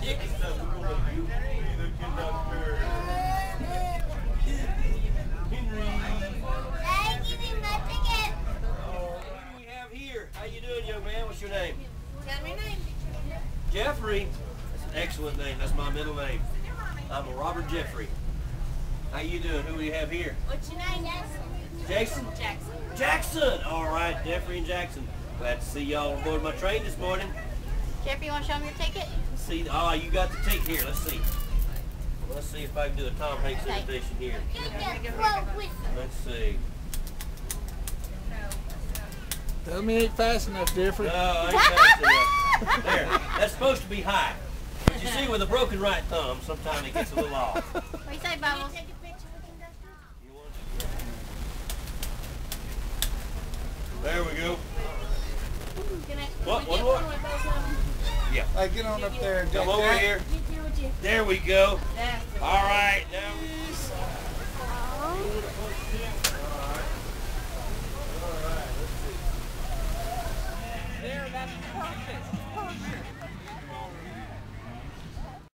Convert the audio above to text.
How you doing, young man? What's your name? Jeffrey. Jeffrey. That's an excellent name. That's my middle name. I'm a Robert Jeffrey. How you doing? Who do we have here? What's your name? Jason? Jackson. Jackson! All right, Jeffrey and Jackson. Glad to see y'all on board my train this morning. Jeffrey, you want to show me your ticket? Let's see. Oh, you got the ticket here. Let's see. Let's see if I can do a Tom Hanks imitation here. Let's see. Tell me ain't fast enough, Jeffrey. No, I ain't fast enough. There. That's supposed to be high. But you see, with a broken right thumb, sometimes it gets a little off. What do you say, Bubbles? There we go. What? One One more? Yeah. Hey, get on up there and Come over here. There we go. All right. Now There, that's perfect. Perfect.